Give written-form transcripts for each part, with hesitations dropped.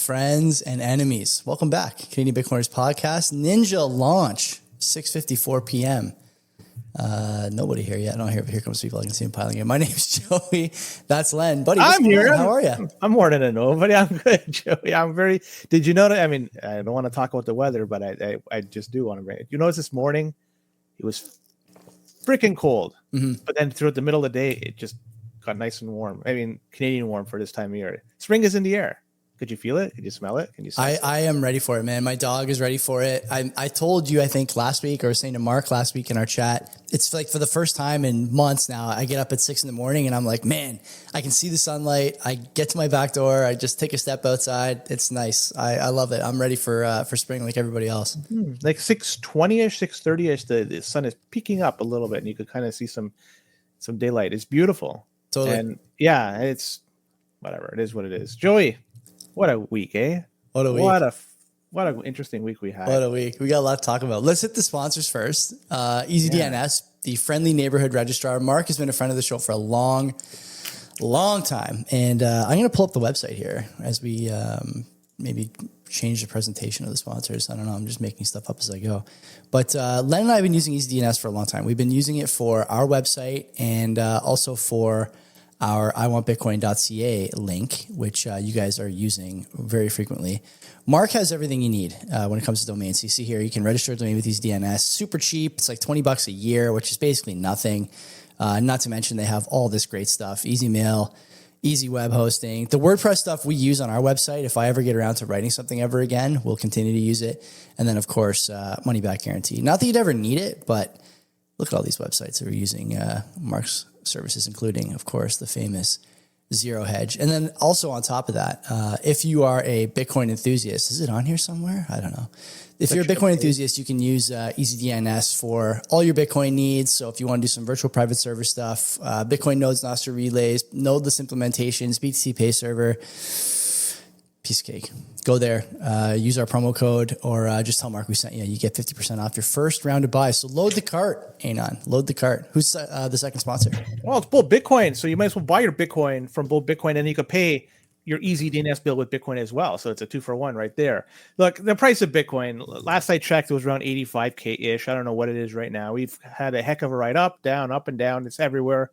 friends, and enemies. Welcome back. Canadian Bitcoiners Podcast. Ninja launch, 6:54 p.m. Nobody here yet. I don't hear. Here comes people. I can see them piling in. My name's Joey. That's Len. Buddy, I'm here. How are you? I'm more than a nobody. I'm good, Joey. I'm very. Did you notice? I mean, I don't want to talk about the weather, but I just do want to. You notice this morning, it was freaking cold. Mm-hmm. But then throughout the middle of the day, it just got nice and warm. I mean, Canadian warm for this time of year. Spring is in the air. Could you feel it? Could you smell it? Can you? I am ready for it, man. My dog is ready for it. I told you, I think last week, or I was saying to Mark last week in our chat, it's like for the first time in months now, I get up at 6 a.m. and I'm like, man, I can see the sunlight. I get to my back door. I just take a step outside. It's nice. I love it. I'm ready for spring like everybody else. Like 6:20ish, 6:30ish, the sun is peeking up a little bit and you could kind of see some daylight. It's beautiful. Totally. And yeah, it's whatever. It is what it is. Joey. What a week, eh? What a week. What an interesting week we had. What a week. We got a lot to talk about. Let's hit the sponsors first. EasyDNS, the friendly neighborhood registrar. Mark has been a friend of the show for a long time. And I'm going to pull up the website here as we maybe change the presentation of the sponsors. I don't know. I'm just making stuff up as I go. But Len and I have been using EasyDNS for a long time. We've been using it for our website and also for our iwantbitcoin.ca link, which you guys are using very frequently. Mark has everything you need when it comes to domains. So you see here, you can register a domain with these DNS. Super cheap. It's like $20 a year, which is basically nothing. Not to mention they have all this great stuff. Easy mail, easy web hosting. The WordPress stuff we use on our website, if I ever get around to writing something ever again, we'll continue to use it. And then, of course, money back guarantee. Not that you'd ever need it, but look at all these websites that are using Mark's services, including, of course, the famous Zero Hedge. And then also on top of that, if you are a Bitcoin enthusiast, is it on here somewhere? I don't know. If you're a Bitcoin enthusiast, you can use EasyDNS for all your Bitcoin needs. So if you want to do some virtual private server stuff, Bitcoin nodes, Nostr relays, nodeless implementations, BTC Pay server, piece of cake. Go there, use our promo code, or just tell Mark we sent you. You get 50% off your first round of buys. So load the cart, Anon. Load the cart. Who's the second sponsor? Well, it's Bull Bitcoin. So you might as well buy your Bitcoin from Bull Bitcoin, and you could pay your EasyDNS bill with Bitcoin as well. So it's a 2-for-1 right there. Look, the price of Bitcoin, last I checked, it was around 85K-ish. I don't know what it is right now. We've had a heck of a ride up and down. It's everywhere.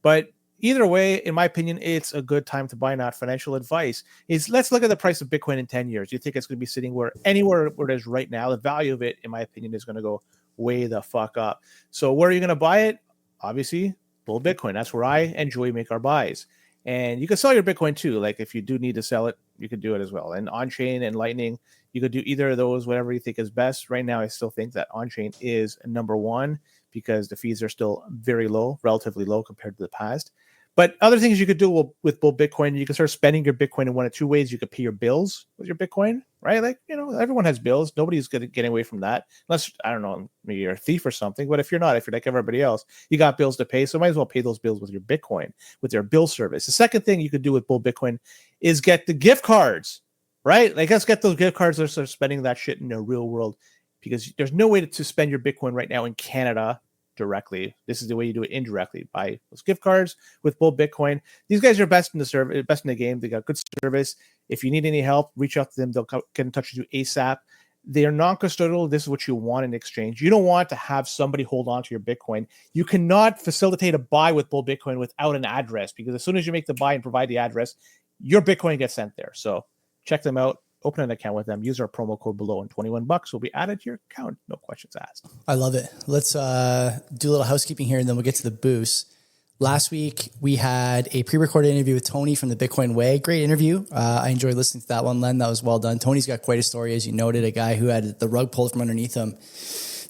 But either way, in my opinion, it's a good time to buy, not financial advice. Let's look at the price of Bitcoin in 10 years. You think it's going to be sitting anywhere where it is right now? The value of it, in my opinion, is going to go way the fuck up. So where are you going to buy it? Obviously, Bull Bitcoin. That's where I and Joey make our buys. And you can sell your Bitcoin too. Like if you do need to sell it, you could do it as well. And on-chain and Lightning, you could do either of those, whatever you think is best. Right now, I still think that on-chain is number one because the fees are still very low, relatively low compared to the past. But other things you could do with Bull Bitcoin, you can start spending your Bitcoin in one of two ways. You could pay your bills with your Bitcoin, right? Like, everyone has bills. Nobody's going to get away from that. Unless, I don't know, maybe you're a thief or something. But if you're not, if you're like everybody else, you got bills to pay. So might as well pay those bills with your Bitcoin, with their bill service. The second thing you could do with Bull Bitcoin is get the gift cards, right? Like, let's get those gift cards and start spending that shit in the real world because there's no way to spend your Bitcoin right now in Canada directly. This is the way you do it indirectly. Buy those gift cards with Bull Bitcoin. These guys are best in the game. They got good service. If you need any help, reach out to them. They'll get in touch with you ASAP. They are non-custodial. This is what you want in exchange. You don't want to have somebody hold on to your Bitcoin. You cannot facilitate a buy with Bull Bitcoin without an address because as soon as you make the buy and provide the address, your Bitcoin gets sent there. So check them out. Open an account with them. Use our promo code below, and $21 will be added to your account. No questions asked. I love it. Let's do a little housekeeping here, and then we'll get to the boost. Last week, we had a pre-recorded interview with Tony from the Bitcoin Way. Great interview. I enjoyed listening to that one, Len. That was well done. Tony's got quite a story, as you noted, a guy who had the rug pulled from underneath him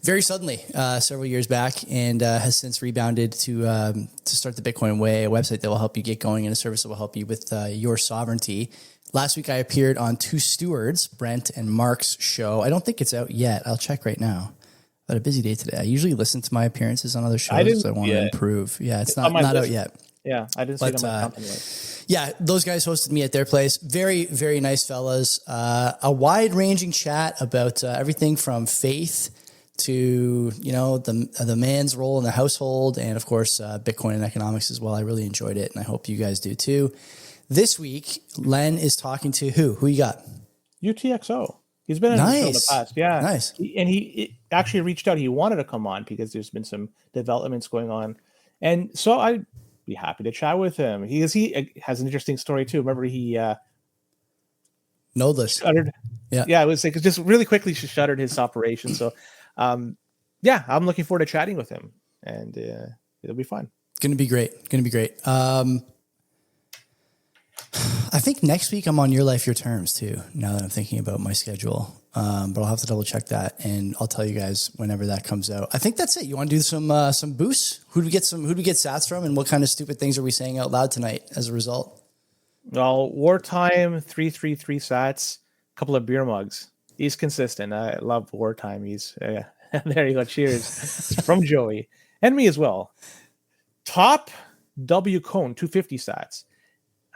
very suddenly several years back and has since rebounded to start the Bitcoin Way, a website that will help you get going and a service that will help you with your sovereignty. Last week, I appeared on Two Stewards, Brent and Mark's show. I don't think it's out yet. I'll check right now. But a busy day today. I usually listen to my appearances on other shows because I want to improve. Yeah, it's not out yet. Yeah, I didn't see it on my company list. Yeah, those guys hosted me at their place. Very, very nice fellas. A wide-ranging chat about everything from faith to, the man's role in the household and, of course, Bitcoin and economics as well. I really enjoyed it, and I hope you guys do too. This week, Len is talking to who? Who you got? UTXO. He's been in the show in the past. Yeah. Nice. He actually reached out. He wanted to come on because there's been some developments going on. And so I'd be happy to chat with him. He has an interesting story too. Remember he shuttered. Yeah, it was like just really quickly she shuttered his operation. So I'm looking forward to chatting with him, and it'll be fun. Gonna be great. I think next week I'm on Your Life, Your Terms too, now that I'm thinking about my schedule. But I'll have to double check that, and I'll tell you guys whenever that comes out. I think that's it. You want to do some boosts? Who do we get sats from, and what kind of stupid things are we saying out loud tonight as a result? Well, Wartime 333 sats, a couple of beer mugs. He's consistent. I love Wartime. He's there you go. Cheers from Joey and me as well. Top W Cone 250 sats.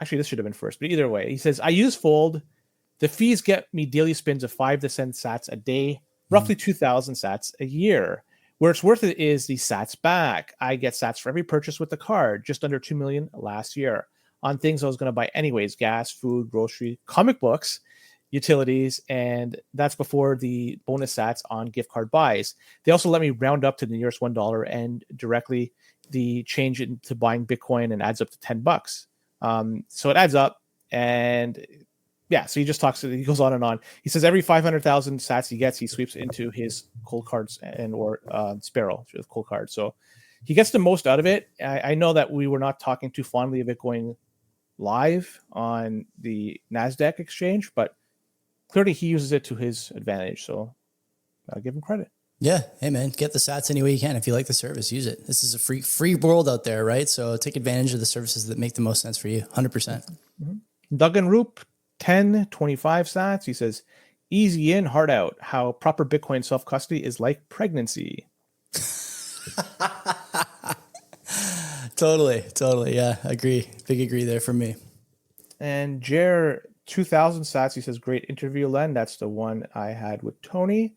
Actually, this should have been first, but either way, he says, I use Fold. The fees get me daily spins of 5 to 10 sats a day, roughly 2,000 sats a year. Where it's worth it is the sats back. I get sats for every purchase with the card, just under 2 million last year on things I was going to buy anyways, gas, food, grocery, comic books, utilities, and that's before the bonus sats on gift card buys. They also let me round up to the nearest $1 and directly the change into buying Bitcoin and adds up to $10. So it adds up, and so he goes on and on. He says every 500,000 sats he gets, he sweeps into his cold cards or Sparrow with cold cards. So he gets the most out of it. I know that we were not talking too fondly of it going live on the NASDAQ exchange, but clearly he uses it to his advantage. So I'll give him credit. Yeah. Hey man, get the sats any way you can. If you like the service, use it. This is a free world out there, right? So take advantage of the services that make the most sense for you. 100%. Mm-hmm. Duggan Roop, 1025 sats. He says, easy in, hard out. How proper Bitcoin self-custody is like pregnancy. Totally. Yeah, agree. Big agree there for me. And Jer, 2000 sats. He says, great interview, Len. That's the one I had with Tony.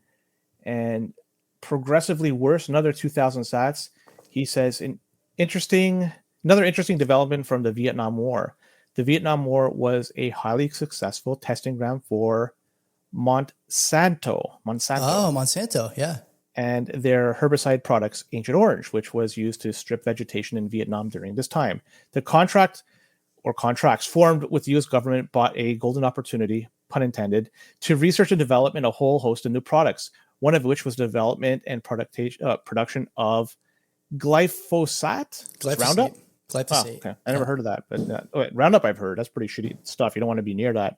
And progressively worse, another 2,000 sats. He says, another interesting development from the Vietnam War. The Vietnam War was a highly successful testing ground for Monsanto. Oh, Monsanto, yeah. And their herbicide products, Agent Orange, which was used to strip vegetation in Vietnam during this time. The contracts formed with the U.S. government bought a golden opportunity, pun intended, to research and development a whole host of new products, one of which was development and production of glyphosate. Roundup? Glyphosate. Oh, okay. I never heard of that. But Roundup I've heard. That's pretty shitty stuff. You don't want to be near that.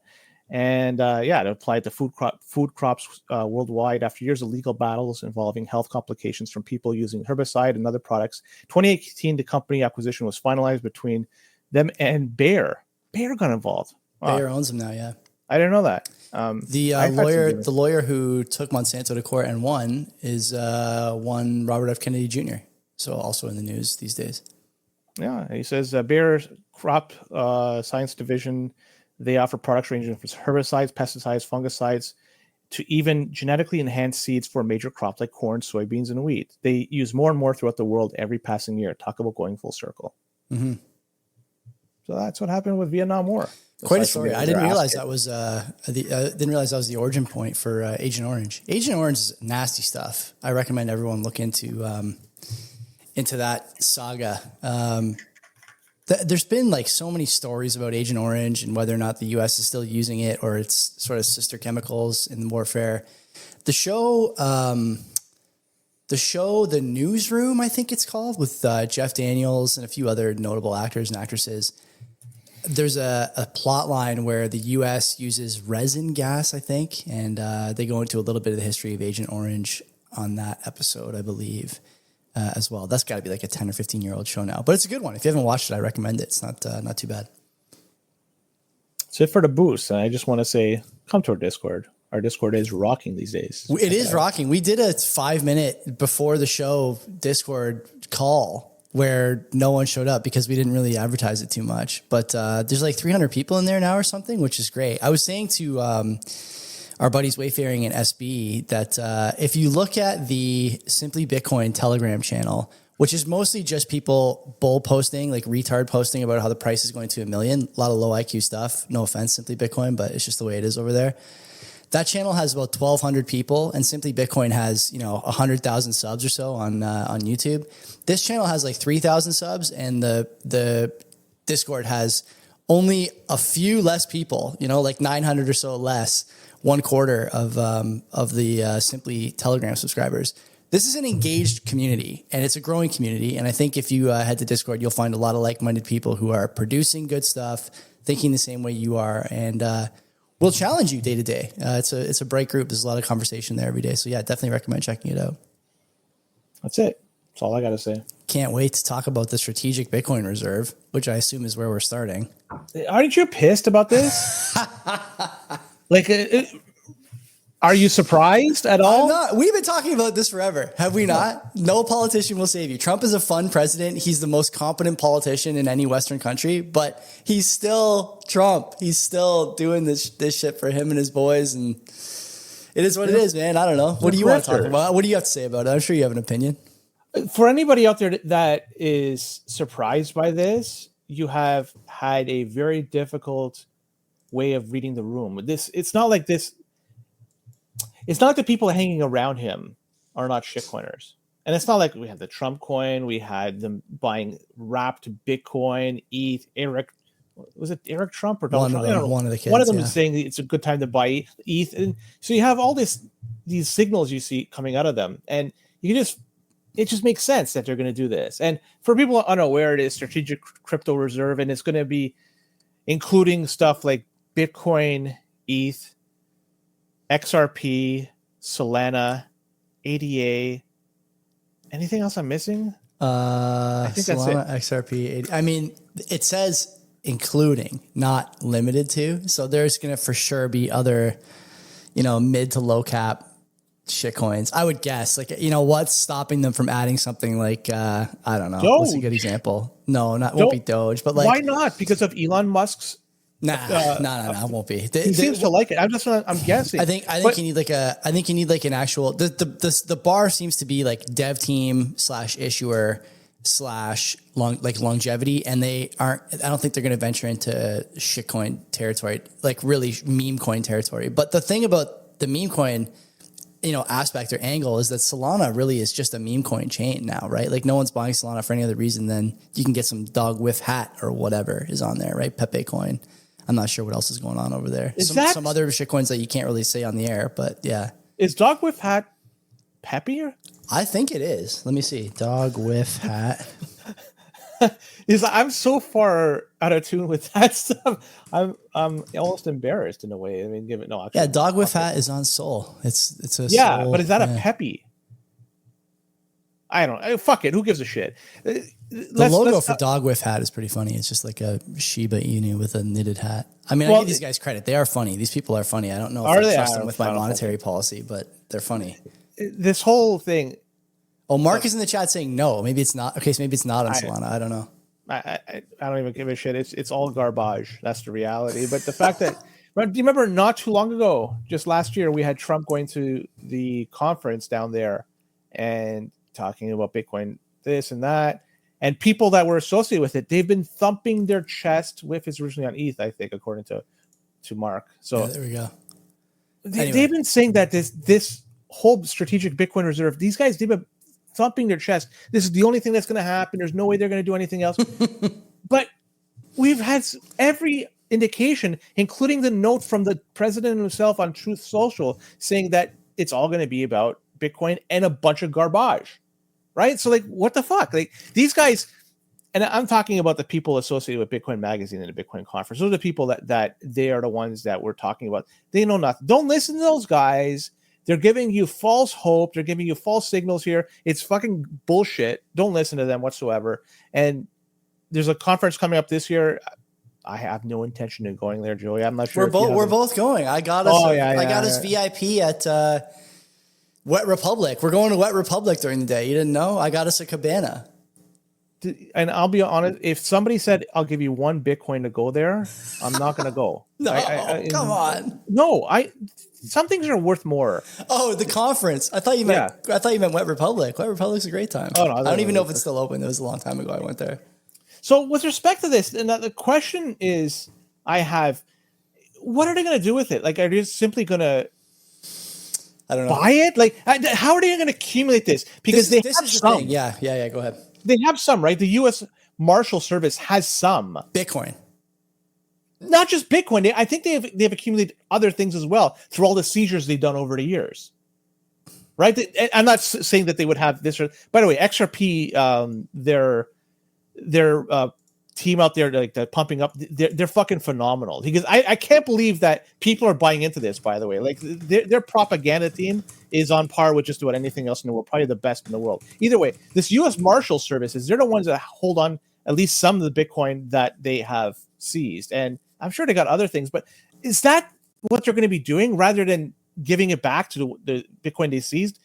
And it applied to food crops worldwide after years of legal battles involving health complications from people using herbicide and other products. 2018, the company acquisition was finalized between them and Bayer. Bayer got involved. Bayer owns them now, yeah. I didn't know that. The lawyer who took Monsanto to court and won is one Robert F. Kennedy Jr. So also in the news these days. Yeah, he says Bayer Crop Science Division, they offer products ranging from herbicides, pesticides, fungicides, to even genetically enhanced seeds for major crops like corn, soybeans, and wheat. They use more and more throughout the world every passing year. Talk about going full circle. Mm-hmm. So that's what happened with Vietnam War. Quite a story. I didn't realize that was the origin point for Agent Orange. Agent Orange is nasty stuff. I recommend everyone look into that saga. There's been like so many stories about Agent Orange and whether or not the U.S. is still using it or its sort of sister chemicals in warfare. The show, The Newsroom, I think it's called, with Jeff Daniels and a few other notable actors and actresses. There's a plot line where the U.S. uses resin gas, I think, and they go into a little bit of the history of Agent Orange on that episode, I believe, as well. That's got to be like a 10 or 15-year-old show now, but it's a good one. If you haven't watched it, I recommend it. It's not too bad. So for the boost, I just want to say, come to our Discord. Our Discord is rocking these days. It is rocking. We did a 5-minute before the show Discord call where no one showed up because we didn't really advertise it too much. But there's like 300 people in there now or something, which is great. I was saying to our buddies Wayfaring and SB that if you look at the Simply Bitcoin Telegram channel, which is mostly just people bull posting, like retard posting about how the price is going to 1 million. A lot of low IQ stuff. No offense, Simply Bitcoin, but it's just the way it is over there. That channel has about 1,200 people, and Simply Bitcoin has 100,000 subs or so on YouTube. This channel has like 3,000 subs, and the Discord has only a few less people. Like 900 or so less. 1/4 of the Simply Telegram subscribers. This is an engaged community, and it's a growing community. And I think if you head to Discord, you'll find a lot of like-minded people who are producing good stuff, thinking the same way you are, and will challenge you day to day. It's a bright group. There's a lot of conversation there every day. So yeah, definitely recommend checking it out. That's it. That's all I got to say. Can't wait to talk about the strategic Bitcoin reserve, which I assume is where we're starting. Aren't you pissed about this? Like, are you surprised at all? I'm not. We've been talking about this forever, have we not? No politician will save you. Trump is a fun president. He's the most competent politician in any Western country, but he's still Trump. He's still doing this shit for him and his boys, and it is what it is, man. I don't know. What do you want to talk about? What do you have to say about it? I'm sure you have an opinion. For anybody out there that is surprised by this, you have had a very difficult way of reading the room. It's not like this. It's not like the people hanging around him are not shitcoiners. And it's not like we had the Trump coin, we had them buying wrapped Bitcoin, ETH, was it Eric Trump or Donald Trump? One of the kids. One of them is saying it's a good time to buy ETH. And so you have all these signals you see coming out of them. And it just makes sense that they're going to do this. And for people unaware, it is strategic crypto reserve, and it's going to be including stuff like Bitcoin, ETH, XRP, Solana, ADA. Anything else I'm missing? I think Solana, that's it. XRP, ADA. I mean, it says including, not limited to. So there's going to for sure be other, mid to low cap shitcoins. I would guess. Like, what's stopping them from adding something like I don't know. Doge. What's a good example? No, won't be Doge, but like, why not? Because of Elon Musk's. No, it won't be. He seems to like it. I'm guessing. I think you need like an actual. The bar seems to be like dev team / issuer / longevity, and they aren't. I don't think they're going to venture into shitcoin territory, like really meme coin territory. But the thing about the meme coin, aspect or angle is that Solana really is just a meme coin chain now, right? Like no one's buying Solana for any other reason than you can get some dog with hat or whatever is on there, right? Pepe coin. I'm not sure what else is going on over there. Some other shitcoins that you can't really say on the air, but yeah. Is Dog with Hat peppier? I think it is. Let me see. Dog with Hat. I'm so far out of tune with that stuff. I'm almost embarrassed in a way. I mean, Dog with Hat is on Sol. It's a Soul, but is that a peppy? I don't know. Fuck it. Who gives a shit? The logo for Dog with Hat is pretty funny. It's just like a Shiba Inu with a knitted hat. I mean, I give these guys credit. They are funny. These people are funny. I don't know if I trust them with my monetary policy, but they're funny. This whole thing. Oh, Mark is in the chat saying no. Maybe it's not. Okay, so maybe it's not on Solana. I don't know. I don't even give a shit. It's all garbage. That's the reality. But the fact that do you remember not too long ago, just last year, we had Trump going to the conference down there and talking about Bitcoin, this and that, and people that were associated with it, they've been thumping their chest with his originally on ETH, I think, according to Mark. So there we go. They've been saying that this whole strategic Bitcoin reserve, these guys, they've been thumping their chest. This is the only thing that's going to happen. There's no way they're going to do anything else. But we've had every indication, including the note from the president himself on Truth Social, saying that it's all going to be about Bitcoin and a bunch of garbage, right? So like, what the fuck? Like these guys, and I'm talking about the people associated with Bitcoin Magazine and the Bitcoin Conference. Those are the people that they are the ones that we're talking about. They know nothing. Don't listen to those guys. They're giving you false hope. They're giving you false signals here. It's fucking bullshit. Don't listen to them whatsoever. And there's a conference coming up this year. I have no intention of going there, Joey. I'm not sure. We're both going. I got us. I got us VIP at Wet Republic. We're going to Wet Republic during the day. You didn't know? I got us a cabana. And I'll be honest, if somebody said, I'll give you 1 Bitcoin to go there, I'm not going to go. No, come on. No, some things are worth more. Oh, the conference. I thought you meant Wet Republic. Wet Republic's a great time. Oh, no, I don't even know if it's still open. It was a long time ago I went there. So with respect to this, and the question is, what are they going to do with it? Like, are they simply going to I don't know. buy it? Like, how are they going to accumulate this? Because this is some. The thing. Yeah. Go ahead. They have some, right? The U.S. Marshal Service has some Bitcoin. Not just Bitcoin. I think they've accumulated other things as well through all the seizures they've done over the years, right? I'm not saying that they would have this. By the way, XRP, their team out there, like, pumping up, they're fucking phenomenal. Because I can't believe that people are buying into this. By the way, like, their propaganda team is on par with just about anything else in the world, probably the best in the world. Either way, this U.S. Marshal Services, they're the ones that hold on at least some of the Bitcoin that they have seized, and I'm sure they got other things, but is that what they're going to be doing rather than giving it back to the Bitcoin they seized?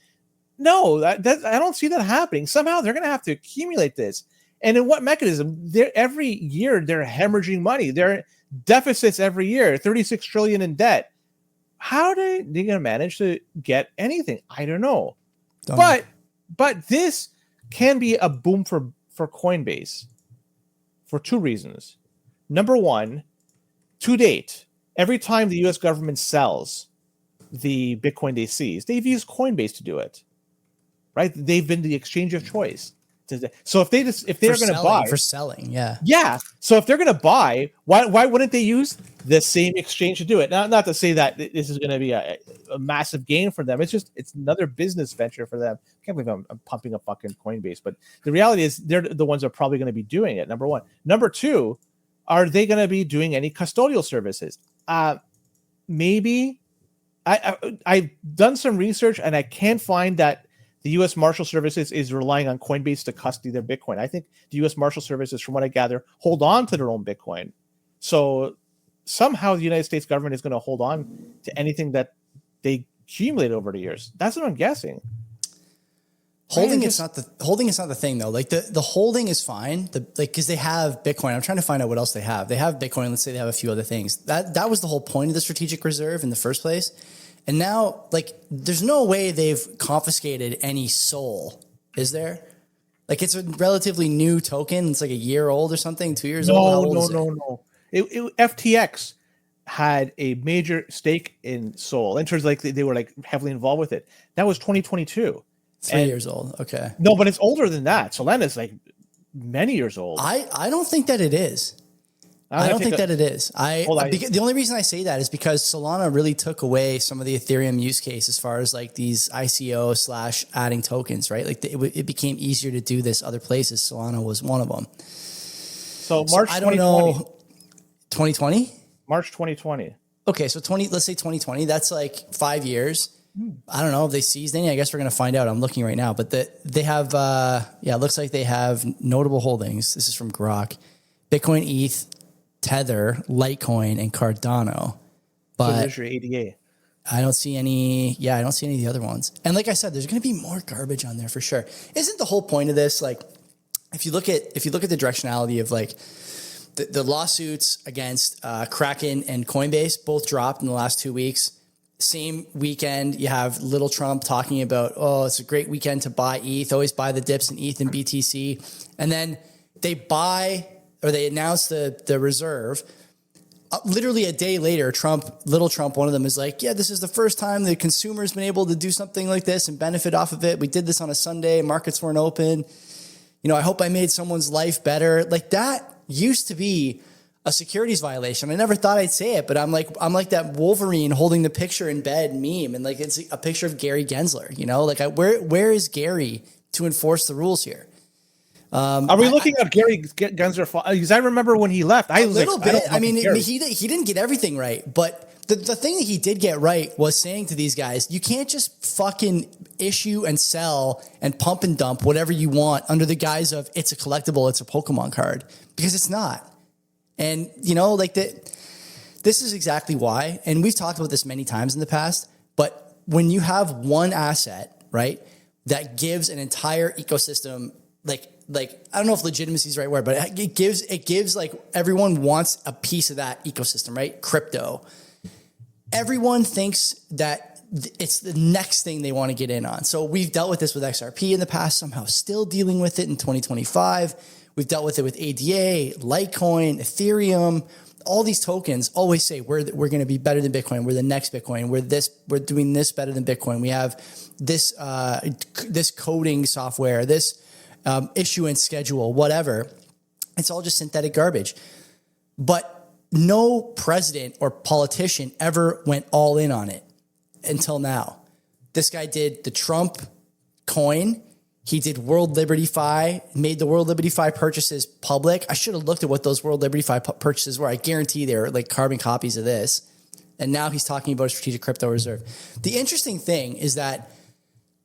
No, I don't see that happening. Somehow they're going to have to accumulate this. And in what mechanism? Every year they're hemorrhaging money. They're deficits every year, 36 trillion in debt. How are they going to manage to get anything? I don't know. But this can be a boom for Coinbase for two reasons. Number one, to date, every time the U.S. government sells the Bitcoin they seize, they've used Coinbase to do it, right? They've been the exchange of choice. So if they're going to buy for selling, yeah. So if they're going to buy, why wouldn't they use the same exchange to do it? Not to say that this is going to be a massive gain for them. It's another business venture for them. I can't believe I'm pumping up fucking Coinbase, but the reality is they're the ones that are probably going to be doing it. Number one. Number two. Are they going to be doing any custodial services? Maybe. I've done some research and I can't find that the U.S. Marshal Services is relying on Coinbase to custody their Bitcoin. I think the U.S. Marshal Services, from what I gather, hold on to their own Bitcoin. So somehow the United States government is going to hold on to anything that they accumulate over the years. That's what I'm guessing. Holding is not the thing though. Like the holding is fine. Because they have Bitcoin. I'm trying to find out what else they have. They have Bitcoin. Let's say they have a few other things. That was the whole point of the strategic reserve in the first place. And now, like, there's no way they've confiscated any SOL, is there? Like, it's a relatively new token. It's like a year old or something, 2 years old. No. FTX had a major stake in SOL. In terms of, like, they were like heavily involved with it. That was 2022. 3 years old. Okay. No, but it's older than that. Solana's like many years old. I don't think that it is. I don't think that it is. The only reason I say that is because Solana really took away some of the Ethereum use case as far as like these ICO / adding tokens, right? Like it became easier to do this other places. Solana was one of them. So March 2020. 2020? March 2020. Okay, so let's say 2020. That's like 5 years. I don't know if they seized any. I guess we're going to find out. I'm looking right now. But they have, it looks like they have notable holdings. This is from Grok. Bitcoin, ETH, Tether, Litecoin, and Cardano. But so there's your ADA. I don't see any. Yeah, I don't see any of the other ones. And like I said, there's going to be more garbage on there for sure. Isn't the whole point of this, like, if you look at the directionality of like the lawsuits against Kraken and Coinbase, both dropped in the last 2 weeks. Same weekend, you have Little Trump talking about, it's a great weekend to buy ETH. Always buy the dips in ETH and BTC. And then they announce the reserve. Literally a day later, Little Trump, one of them is like, yeah, this is the first time the consumer's been able to do something like this and benefit off of it. We did this on a Sunday. Markets weren't open. I hope I made someone's life better. Like, that used to be a securities violation. I never thought I'd say it, but I'm like that Wolverine holding the picture in bed meme. And like, it's a picture of Gary Gensler, like where is Gary to enforce the rules here? Are we looking at Gary Gensler? Because I remember when he left, he didn't get everything right, but the thing that he did get right was saying to these guys, you can't just fucking issue and sell and pump and dump whatever you want under the guise of it's a collectible, it's a Pokemon card, because it's not. And, this is exactly why, and we've talked about this many times in the past, but when you have one asset, right, that gives an entire ecosystem, like I don't know if legitimacy is the right word, but it gives like everyone wants a piece of that ecosystem, right? Crypto. everyone thinks that it's the next thing they want to get in on. So we've dealt with this with XRP in the past, somehow still dealing with it in 2025. We've dealt with it with ADA, Litecoin, Ethereum. All these tokens always say we're going to be better than Bitcoin. We're the next Bitcoin. We're doing this better than Bitcoin. We have this this coding software, this issuance schedule, whatever. It's all just synthetic garbage. But no president or politician ever went all in on it until now. This guy did the Trump coin. He did World Liberty Fi, made the World Liberty Fi purchases public. I should have looked at what those World Liberty Fi purchases were. I guarantee they're like carbon copies of this. And now he's talking about a strategic crypto reserve. The interesting thing is that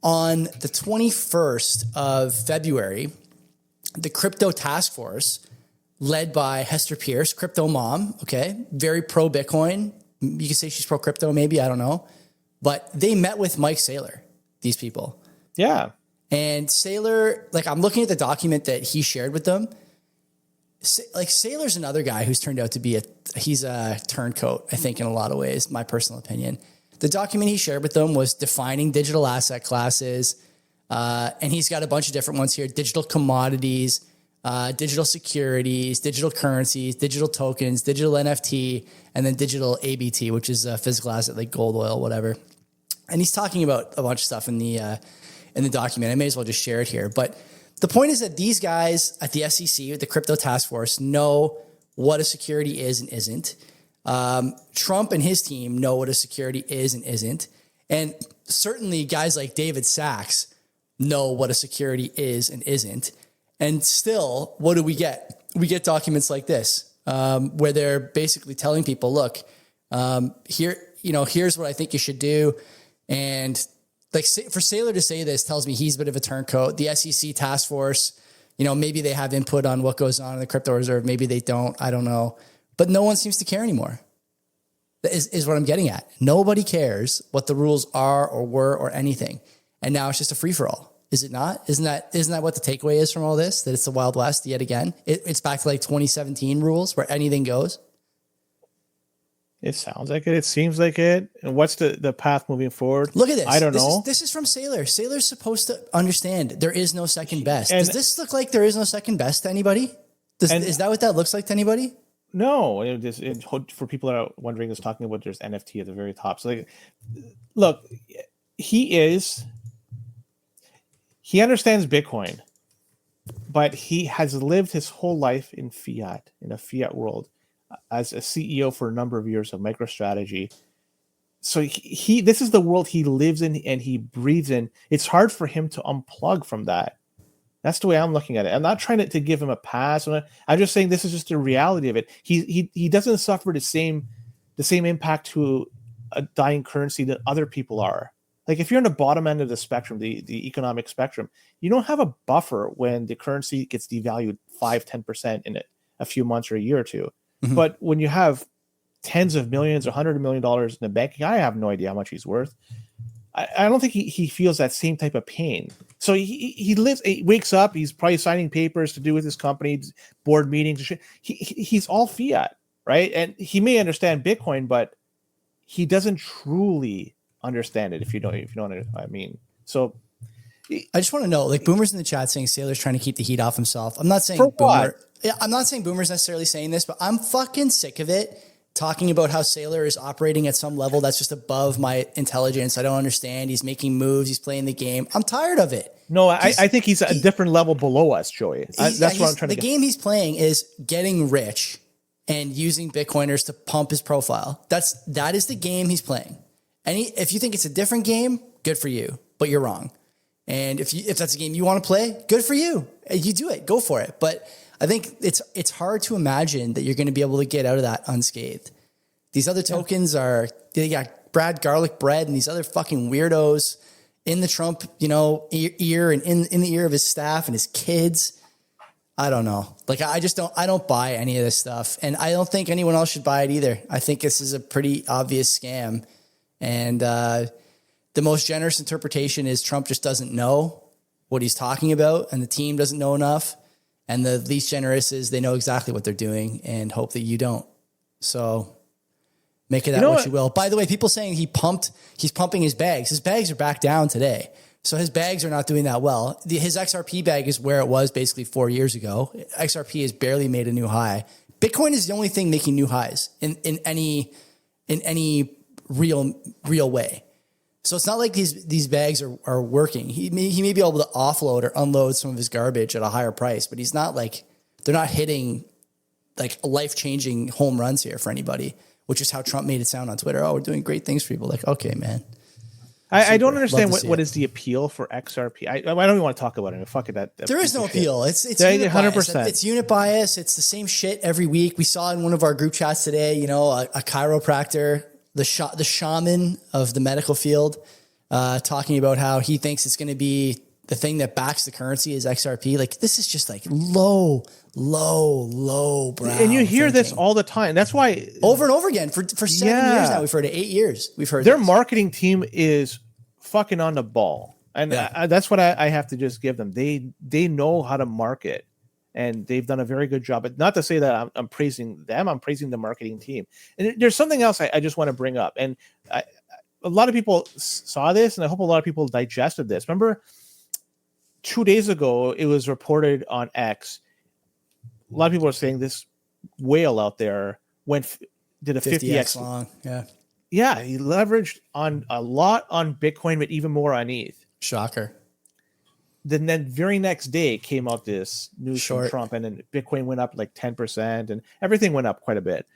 on the 21st of February, the crypto task force led by Hester Pierce, crypto mom, okay, very pro Bitcoin. You could say she's pro crypto, maybe, I don't know. But they met with Mike Saylor, these people. Yeah. And Saylor, like I'm looking at the document that he shared with them. Like Saylor's another guy who's turned out to be he's a turncoat, I think, in a lot of ways, my personal opinion. The document he shared with them was defining digital asset classes. And he's got a bunch of different ones here: digital commodities, digital securities, digital currencies, digital tokens, digital NFT, and then digital ABT, which is a physical asset like gold, oil, whatever. And he's talking about a bunch of stuff in the document. I may as well just share it here. But the point is that these guys at the SEC, the crypto task force, know what a security is and isn't. Trump and his team know what a security is and isn't. And certainly guys like David Sachs know what a security is and isn't. And still, what do we get? We get documents like this, where they're basically telling people, look, here's what I think you should do. And like for Saylor to say this tells me he's a bit of a turncoat. The SEC task force, maybe they have input on what goes on in the crypto reserve. Maybe they don't. I don't know. But no one seems to care anymore. That is what I'm getting at. Nobody cares what the rules are or were or anything. And now it's just a free-for-all. Is it not? Isn't that what the takeaway is from all this? That it's the Wild West yet again? It's back to like 2017 rules where anything goes? It sounds like it. It seems like it. And what's the path moving forward? Look at this. I don't know. This is from Saylor. Saylor's supposed to understand there is no second best. Does this look like there is no second best to anybody? Is that what that looks like to anybody? No. For people that are wondering, is talking about there's NFT at the very top. So look, he understands Bitcoin, but he has lived his whole life in a fiat world, as a CEO for a number of years of MicroStrategy. So this is the world he lives in and he breathes in. It's hard for him to unplug from that. That's the way I'm looking at it. I'm not trying to give him a pass. I'm just saying this is just the reality of it. He doesn't suffer the same impact to a dying currency that other people are. Like if you're on the bottom end of the spectrum, the economic spectrum, you don't have a buffer when the currency gets devalued 5-10% in a few months or a year or two. Mm-hmm. But when you have tens of millions or $100 million in the banking, I have no idea how much he's worth. I don't think he feels that same type of pain. So he wakes up, he's probably signing papers to do with his company, board meetings. He's all fiat, right? And he may understand Bitcoin, but he doesn't truly understand it. If you don't know what I mean. So I just want to know, like Boomer's in the chat saying Saylor's trying to keep the heat off himself. I'm not saying Boomer. Yeah, I'm not saying Boomer's necessarily saying this, but I'm fucking sick of it talking about how Saylor is operating at some level that's just above my intelligence. I don't understand. He's making moves. He's playing the game. I'm tired of it. No, I think he's a different level below us, Joey. That's what I'm trying to get. The game he's playing is getting rich and using Bitcoiners to pump his profile. That is the game he's playing. And if you think it's a different game, good for you, but you're wrong. And if that's a game you want to play, good for you. You do it. Go for it. But I think it's hard to imagine that you're going to be able to get out of that unscathed. These other tokens they got Brad Garlic Bread and these other fucking weirdos in the Trump, ear and in the ear of his staff and his kids. I don't know. Like, I don't buy any of this stuff. And I don't think anyone else should buy it either. I think this is a pretty obvious scam. And the most generous interpretation is Trump just doesn't know what he's talking about and the team doesn't know enough. And the least generous is they know exactly what they're doing and hope that you don't. So Make it that what you will. By the way, people saying he's pumping his bags. His bags are back down today. So his bags are not doing that well. His XRP bag is where it was basically 4 years ago. XRP has barely made a new high. Bitcoin is the only thing making new highs in any real way. So it's not like these bags are working. He may be able to offload or unload some of his garbage at a higher price, but he's not like, they're not hitting like life-changing home runs here for anybody, which is how Trump made it sound on Twitter. Oh, we're doing great things for people. Like, okay, man. I don't understand what is the appeal for XRP. I don't even want to talk about it. Fuck it. There is no appeal. It's 100%. It's unit bias. It's the same shit every week. We saw in one of our group chats today, a chiropractor, the shaman of the medical field, talking about how he thinks it's going to be the thing that backs the currency is XRP. Like, this is just like low brown. And you hear this all the time. That's why over and over again for 7 years now. We've heard it. 8 years. We've heard their marketing team is fucking on the ball. And that's what I have to just give them. They know how to market, and they've done a very good job. But not to say that I'm praising them. I'm praising the marketing team. And there's something else I just want to bring up. And a lot of people saw this, and I hope a lot of people digested this. Remember, 2 days ago, it was reported on X. A lot of people are saying this whale out there did a 50x long. Yeah, he leveraged on a lot on Bitcoin, but even more on ETH. Shocker. Then very next day came out this news from Trump, and then Bitcoin went up like 10%, and everything went up quite a bit.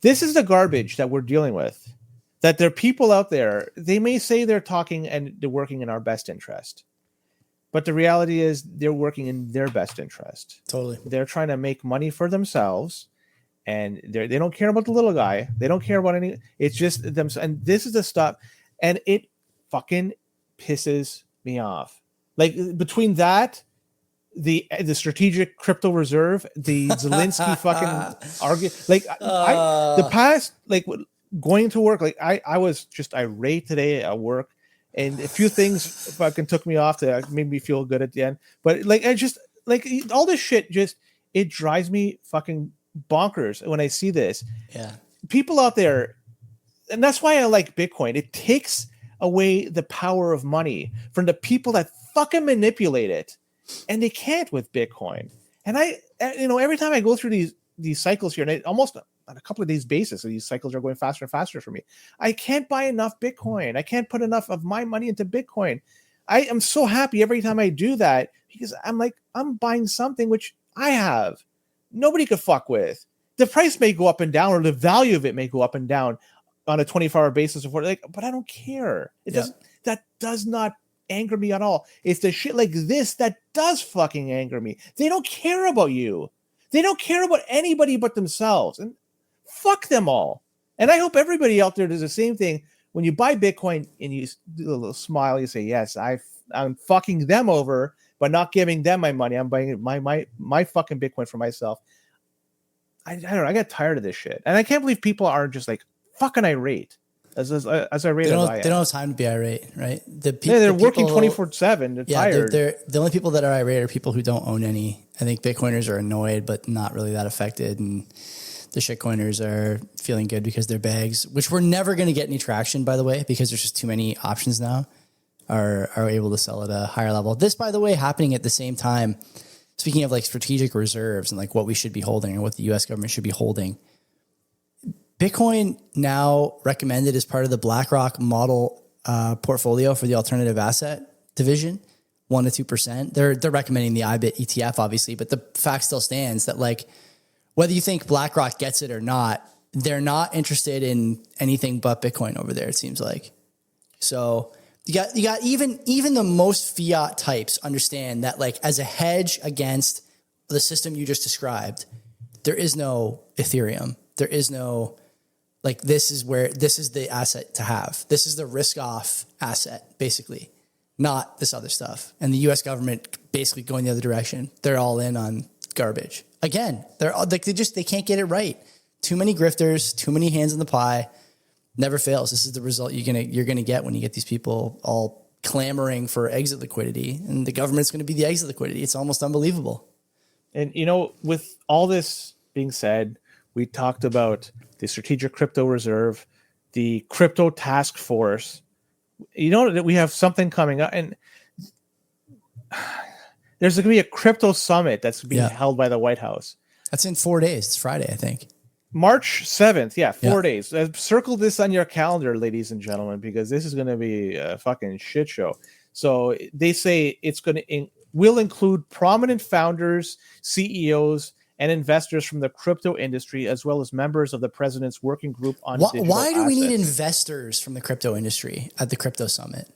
This is the garbage that we're dealing with. That there are people out there, they may say they're talking and they're working in our best interest. But the reality is they're working in their best interest. Totally. They're trying to make money for themselves, and they don't care about the little guy. They don't care about any. It's just them. And this is the stuff, and it fucking pisses me off. Like, between that, the strategic crypto reserve, the Zelensky fucking argument, like the past, like going to work, like I was just irate today at work. And a few things fucking took me off to make me feel good at the end. But like, I just like all this shit, it drives me fucking bonkers when I see this. Yeah. People out there, and that's why I like Bitcoin. It takes away the power of money from the people that fucking manipulate it. And they can't with Bitcoin. And every time I go through these cycles here, and it almost on a couple of days basis, so these cycles are going faster and faster for me. I can't buy enough Bitcoin. I can't put enough of my money into Bitcoin. I am so happy every time I do that, because I'm like, I'm buying something which I have. Nobody could fuck with. The price may go up and down, or the value of it may go up and down on a 24-hour basis, but I don't care. That does not anger me at all. It's the shit like this that does fucking anger me. They don't care about you. They don't care about anybody but themselves. And fuck them all. And I hope everybody out there does the same thing. When you buy Bitcoin and you do a little smile, you say, yes, I'm fucking them over, but not giving them my money. I'm buying my fucking Bitcoin for myself. I don't know. I got tired of this shit. And I can't believe people are just like fucking irate. As irate as I am. They don't have time to be irate, right? They're working 24/7. They're tired. The only people that are irate are people who don't own any. I think Bitcoiners are annoyed, but not really that affected. And the shitcoiners are feeling good because their bags, which we're never going to get any traction, by the way, because there's just too many options now, are able to sell at a higher level. This, by the way, happening at the same time, speaking of like strategic reserves and like what we should be holding or what the US government should be holding, Bitcoin now recommended as part of the BlackRock model portfolio for the alternative asset division, 1% to 2%. They're recommending the IBIT ETF, obviously, but the fact still stands that like whether you think BlackRock gets it or not, they're not interested in anything but Bitcoin over there. It seems like. So you got even the most fiat types understand that like as a hedge against the system you just described, there is no Ethereum. There is no. Like this is the asset to have. This is the risk off asset, basically, not this other stuff. And the US government basically going the other direction. They're all in on garbage. Again, they can't get it right. Too many grifters, too many hands in the pie, never fails. This is the result you're gonna get when you get these people all clamoring for exit liquidity, and the government's gonna be the exit liquidity. It's almost unbelievable. And with all this being said, We talked about the Strategic Crypto Reserve, the Crypto Task Force. You know that we have something coming up, and there's going to be a crypto summit that's being held by the White House. That's in 4 days. It's Friday, I think. March 7th. Yeah, 4 days. Circle this on your calendar, ladies and gentlemen, because this is going to be a fucking shit show. So they say it's going to will include prominent founders, CEOs, and investors from the crypto industry, as well as members of the president's working group on digital Why do we assets. need investors from the crypto industry at the crypto summit?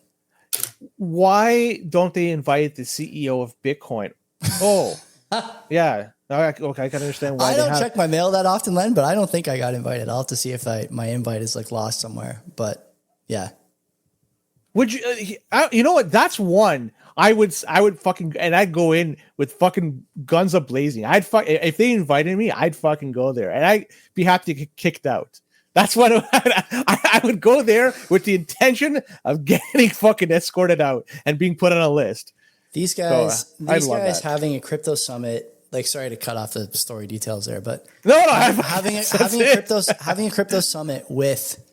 Why don't they invite the CEO of Bitcoin? Oh, yeah. Okay, I can understand why. I don't check my mail that often, Len, but I don't think I got invited. I'll have to see if my invite is like lost somewhere. But yeah. Would you? You know what? That's one. I would fucking, and I'd go in with fucking guns a blazing. If they invited me, I'd fucking go there, and I'd be happy to get kicked out. That's what I would go there with the intention of getting fucking escorted out and being put on a list. These guys having a crypto summit. Like, sorry to cut off the story details there, but having a crypto summit with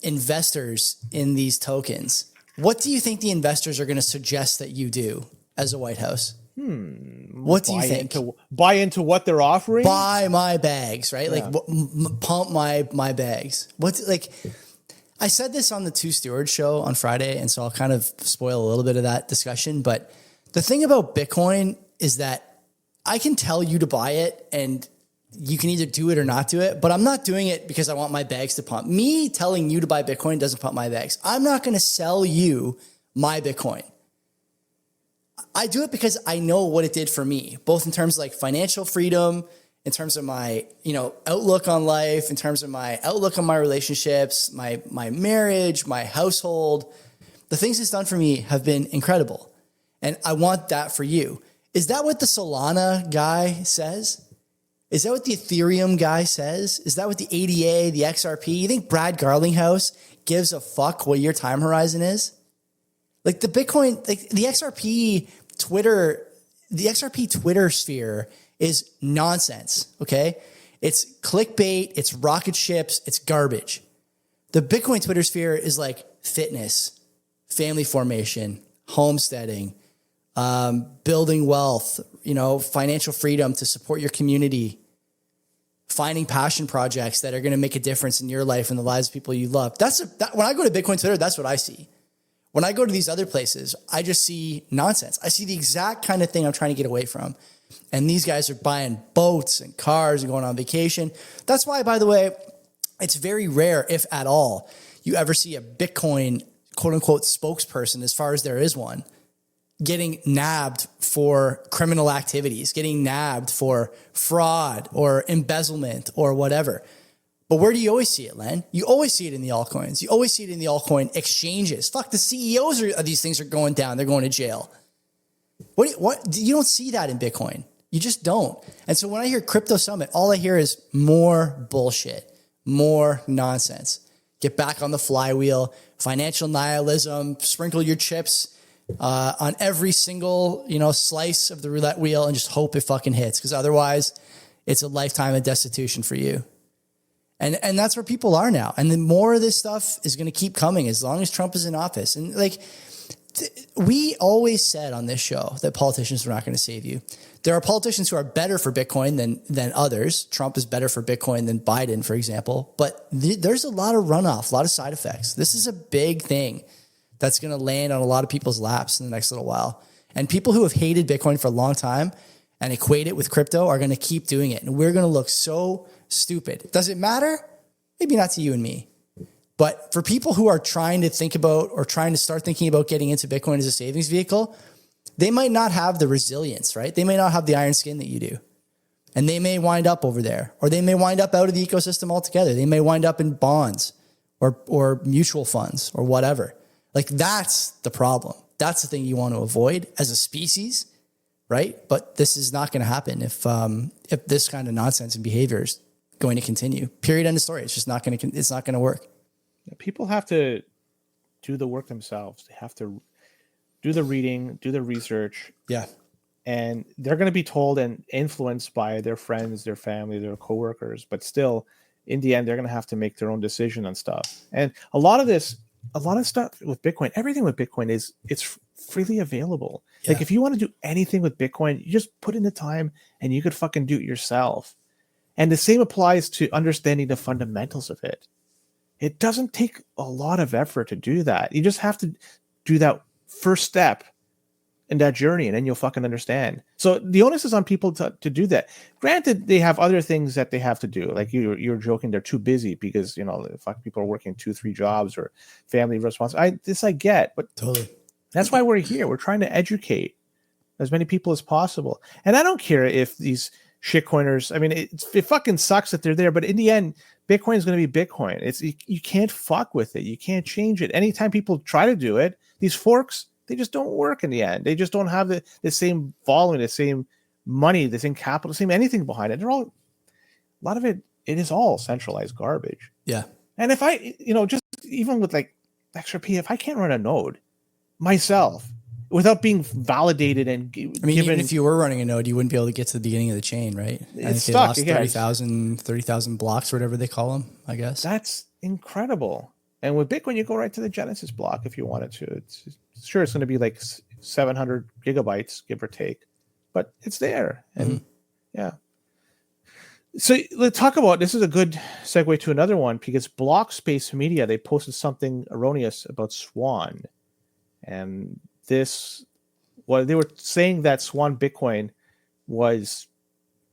investors in these tokens. What do you think the investors are going to suggest that you do as a White House? What do you think? Buy into what they're offering? Buy my bags, right? Yeah. Like pump my bags. I said this on the Two Stewards show on Friday, and so I'll kind of spoil a little bit of that discussion. But the thing about Bitcoin is that I can tell you to buy it, and you can either do it or not do it, but I'm not doing it because I want my bags to pump. Me telling you to buy Bitcoin doesn't pump my bags. I'm not going to sell you my Bitcoin. I do it because I know what it did for me, both in terms of like financial freedom, in terms of my, outlook on life, in terms of my outlook on my relationships, my marriage, my household. The things it's done for me have been incredible. And I want that for you. Is that what the Solana guy says? Is that what the Ethereum guy says? Is that what the ADA, the XRP? You think Brad Garlinghouse gives a fuck what your time horizon is? Like the Bitcoin, like the XRP Twitter sphere is nonsense, okay? It's clickbait, it's rocket ships, it's garbage. The Bitcoin Twitter sphere is like fitness, family formation, homesteading, building wealth, financial freedom to support your community, finding passion projects that are going to make a difference in your life and the lives of people you love. When I go to Bitcoin Twitter, that's what I see. When I go to these other places, I just see nonsense. I see the exact kind of thing I'm trying to get away from. And these guys are buying boats and cars and going on vacation. That's why, by the way, it's very rare, if at all, you ever see a Bitcoin quote unquote spokesperson, as far as there is one, getting nabbed for criminal activities, getting nabbed for fraud or embezzlement or whatever. But where do you always see it, Len? You always see it in the altcoins. You always see it in the altcoin exchanges. Fuck, the CEOs of these things are going down. They're going to jail. What? You don't see that in Bitcoin. You just don't. And so when I hear Crypto Summit, all I hear is more bullshit, more nonsense. Get back on the flywheel, financial nihilism, sprinkle your chips on every single, slice of the roulette wheel and just hope it fucking hits. Because otherwise, it's a lifetime of destitution for you. And that's where people are now. And then more of this stuff is going to keep coming as long as Trump is in office. And we always said on this show that politicians were not going to save you. There are politicians who are better for Bitcoin than others. Trump is better for Bitcoin than Biden, for example. But there's a lot of runoff, a lot of side effects. This is a big thing that's going to land on a lot of people's laps in the next little while. And people who have hated Bitcoin for a long time and equate it with crypto are going to keep doing it. And we're going to look so stupid. Does it matter? Maybe not to you and me. But for people who are trying to think about or trying to start thinking about getting into Bitcoin as a savings vehicle, they might not have the resilience, right? They may not have the iron skin that you do. And they may wind up over there, or they may wind up out of the ecosystem altogether. They may wind up in bonds or mutual funds or whatever. Like that's the problem. That's the thing you want to avoid as a species, right? But this is not going to happen if this kind of nonsense and behavior is going to continue. Period. End of story. It's just not going to. It's not going to work. People have to do the work themselves. They have to do the reading, do the research. Yeah. and they're going to be told and influenced by their friends, their family, their coworkers, but still in the end, they're going to have to make their own decision on stuff. And a lot of stuff with Bitcoin, everything with Bitcoin it's freely available. Yeah. Like if you want to do anything with Bitcoin, you just put in the time and you could fucking do it yourself. And the same applies to understanding the fundamentals of it. It doesn't take a lot of effort to do that. You just have to do that first step in that journey, and then you'll fucking understand. So the onus is on people to do that. Granted, they have other things that they have to do. Like you're joking, they're too busy because, fuck, people are working 2-3 jobs or family responsibilities. I get, but Totally. That's why we're here. We're trying to educate as many people as possible. And I don't care if these shitcoiners, I mean, it fucking sucks that they're there, but in the end, Bitcoin is going to be Bitcoin. You can't fuck with it. You can't change it. Anytime people try to do it, these forks, they just don't work in the end. They just don't have the same following, the same money, the same capital, the same anything behind it. They're all, a lot of it is all centralized garbage. Yeah. And if I, just even with like XRP, if I can't run a node myself without being validated and even if you were running a node, you wouldn't be able to get to the beginning of the chain, right? It's they stuck. lost 30,000 blocks or whatever they call them, I guess. That's incredible. And with Bitcoin, you go right to the Genesis block if you wanted to. It's going to be like 700 gigabytes, give or take, but it's there. And yeah. So let's talk about, this is a good segue to another one, because Block Space Media, they posted something erroneous about Swan. And they were saying that Swan Bitcoin was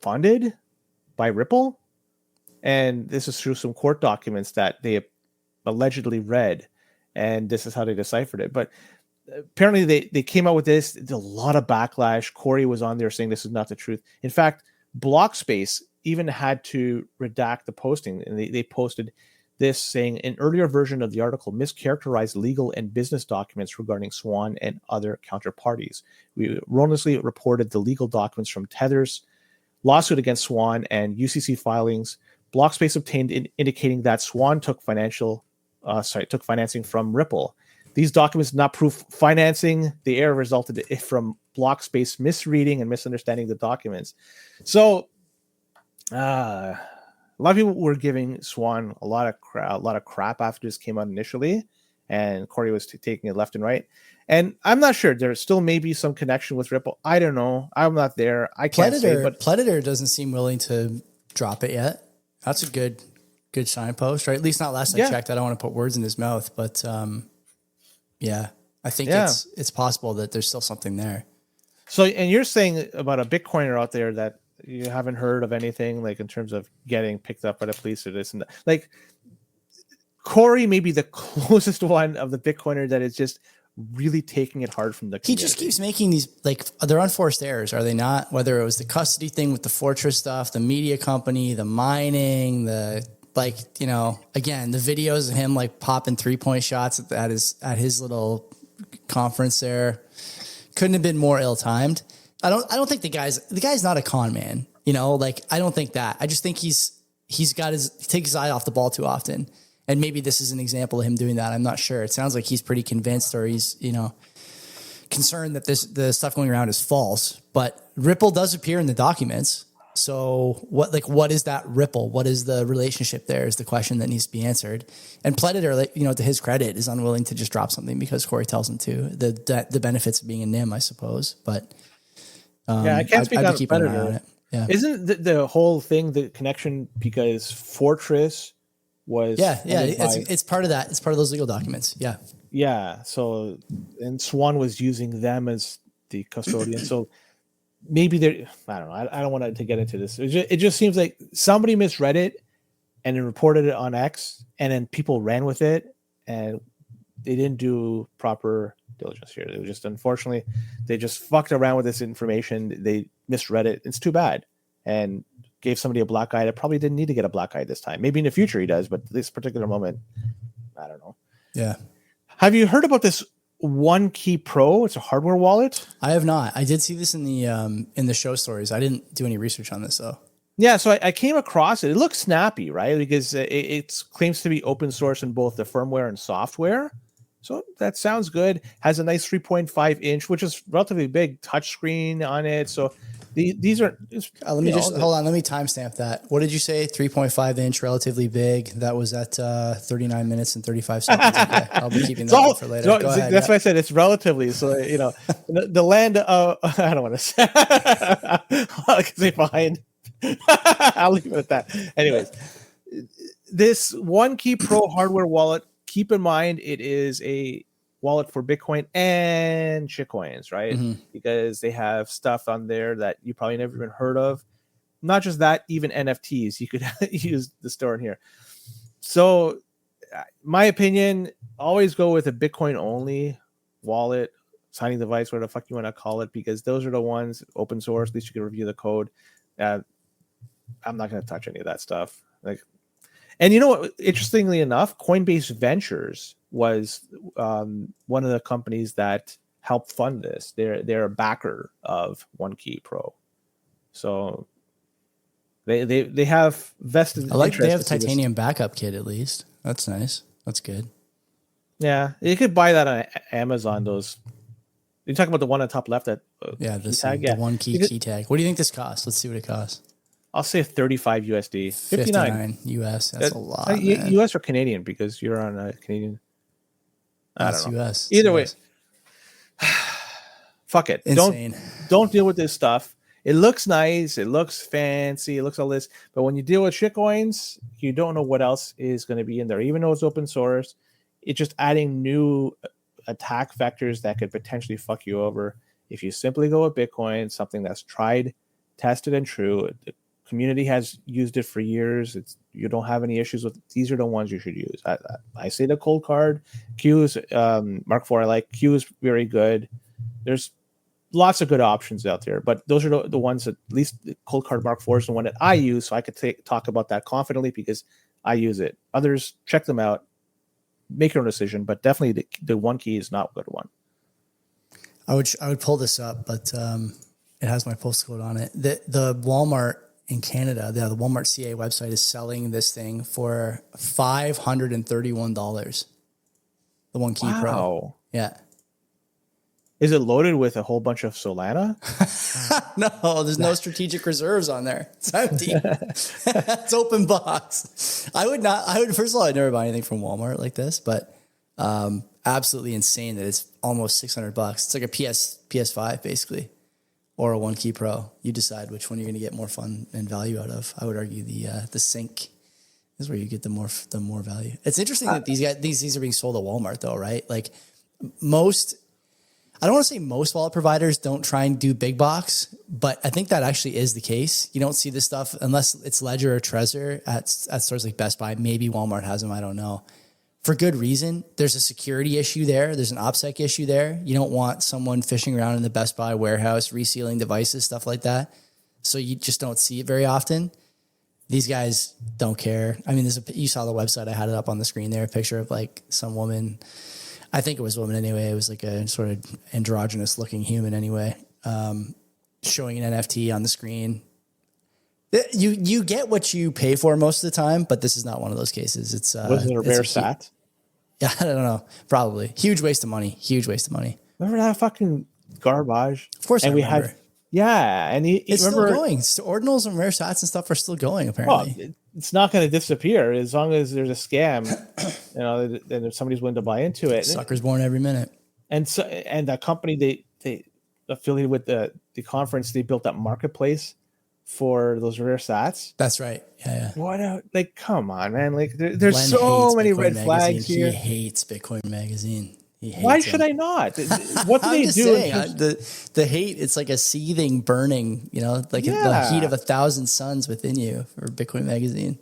funded by Ripple. And this is through some court documents that they allegedly read. And this is how they deciphered it. But apparently they came out with this. There's a lot of backlash. Corey was on there saying this is not the truth. In fact, Blockspace even had to redact the posting. And they posted this saying an earlier version of the article mischaracterized legal and business documents regarding Swan and other counterparties. We erroneously reported the legal documents from Tether's lawsuit against Swan and UCC filings Blockspace obtained indicating that Swan took financing from Ripple. These documents did not prove financing. The error resulted from Blockspace misreading and misunderstanding the documents. So, a lot of people were giving Swan a lot of crap after this came out initially, and Corey was taking it left and right. And I'm not sure. There still may be some connection with Ripple. I don't know. I'm not there. I can't say. But Predator doesn't seem willing to drop it yet. That's a good signpost, right? At least not last I checked. I don't want to put words in his mouth, but yeah, I think it's possible that there's still something there. So, and you're saying about a Bitcoiner out there that you haven't heard of anything like in terms of getting picked up by the police or this and that. Like Corey may be the closest one of the Bitcoiner that is just really taking it hard from the community. He just keeps making these, like, they're unforced errors, are they not? Whether it was the custody thing with the Fortress stuff, the media company, the mining, again, the videos of him like popping 3-point shots at his little conference there couldn't have been more ill-timed. I don't think the guy's not a con man, I don't think that. I just think he takes his eye off the ball too often. And maybe this is an example of him doing that. I'm not sure. It sounds like he's pretty convinced, or he's, concerned that the stuff going around is false. But Ripple does appear in the documents. So what is that Ripple? What is the relationship there is the question that needs to be answered. And Predator, to his credit, is unwilling to just drop something because Corey tells him to. The benefits of being a NIM, I suppose. But I can't speak on Predator. On it. Yeah. Isn't the whole thing the connection because Fortress was it's part of that. It's part of those legal documents. Yeah. So, and Swan was using them as the custodian. So maybe I don't know. I don't want to get into this. It just seems like somebody misread it and then reported it on X, and then people ran with it, and they didn't do proper diligence here. It was just, unfortunately, they just fucked around with this information. They misread it. It's too bad. And gave somebody a black eye that probably didn't need to get a black eye this time. Maybe in the future he does, but this particular moment, I don't know. Yeah. Have you heard about this One Key Pro? It's a hardware wallet. I have not. I did see this in the show stories. I didn't do any research on this though. Yeah, so I came across it. It looks snappy, right? Because it claims to be open source in both the firmware and software. So that sounds good. Has a nice 3.5 inch, which is relatively big touchscreen on it. So these are. Let me just hold on. Let me timestamp that. What did you say? 3.5 inch, relatively big. That was at 39 minutes and 35 seconds. Okay, I'll be keeping that for later. Go ahead. That's why I said it's relatively. So the land of I don't want to say. I can say behind. I'll leave it at that. Anyways, this OneKey Pro hardware wallet. Keep in mind, it is a wallet for Bitcoin and shitcoins, right? Mm-hmm. Because they have stuff on there that you probably never even heard of. Not just that, even NFTs. You could use the store in here. So, my opinion, always go with a Bitcoin only wallet, signing device, whatever the fuck you want to call it, because those are the ones open source. At least you can review the code. I'm not going to touch any of that stuff. And you know what? Interestingly enough, Coinbase Ventures was one of the companies that helped fund this. They're a backer of OneKey Pro, so they have vested. I like they have the titanium backup kit at least. That's nice. That's good. Yeah, you could buy that on Amazon. Those you're talking about the one on the top left. That the OneKey key tag. What do you think this costs? Let's see what it costs. I'll say 35 USD. 59 US. That's a lot. US or Canadian because you're on a Canadian. I don't know. US. Either way, fuck it. Insane. Don't deal with this stuff. It looks nice. It looks fancy. It looks all this. But when you deal with shitcoins, you don't know what else is going to be in there. Even though it's open source, it's just adding new attack vectors that could potentially fuck you over. If you simply go with Bitcoin, something that's tried, tested, and true, community has used it for years. You don't have any issues with it. These are the ones you should use. I say the cold card. Q is Mark IV. I like Q is very good. There's lots of good options out there, but those are the ones that at least the cold card Mark IV is the one that I use, so I could talk about that confidently because I use it. Others, check them out, make your own decision, but definitely the OneKey is not a good one. I would pull this up, but it has my postcode on it. The Walmart in Canada, the Walmart CA website is selling this thing for $531. The OneKey Pro. Yeah. Is it loaded with a whole bunch of Solana? No, there's no strategic reserves on there. It's empty. It's open box. First of all, I'd never buy anything from Walmart like this, but absolutely insane that it's almost $600. It's like a PS5 basically. Or a OneKey Pro. You decide which one you're going to get more fun and value out of. I would argue the Sync is where you get the more value. It's interesting that these are being sold at Walmart though, right? Like I don't want to say most wallet providers don't try and do big box, but I think that actually is the case. You don't see this stuff unless it's Ledger or Trezor at stores like Best Buy. Maybe Walmart has them. I don't know. For good reason. There's a security issue there. There's an OPSEC issue there. You don't want someone fishing around in the Best Buy warehouse, resealing devices, stuff like that. So you just don't see it very often. These guys don't care. I mean, you saw the website. I had it up on the screen there, a picture of like some woman. I think it was a woman anyway. It was like a sort of androgynous looking human anyway, showing an NFT on the screen. You get what you pay for most of the time, but this is not one of those cases. Was it a rare sat? Yeah, I don't know. Probably. Huge waste of money. Remember that fucking garbage? Of course, and we had. Yeah, and it's still going. Ordinals and rare sats and stuff are still going. Apparently, well, it's not going to disappear as long as there's a scam. And if somebody's willing to buy into it, suckers born every minute. And so, and that company they affiliated with the conference, they built that marketplace for those rare sats. That's right. Yeah. What come on, man! Like there's so many red flags here. He hates Bitcoin Magazine. Why should I not? What do they do? Saying, the hate, it's like a seething, burning, the heat of 1,000 suns within you for Bitcoin Magazine.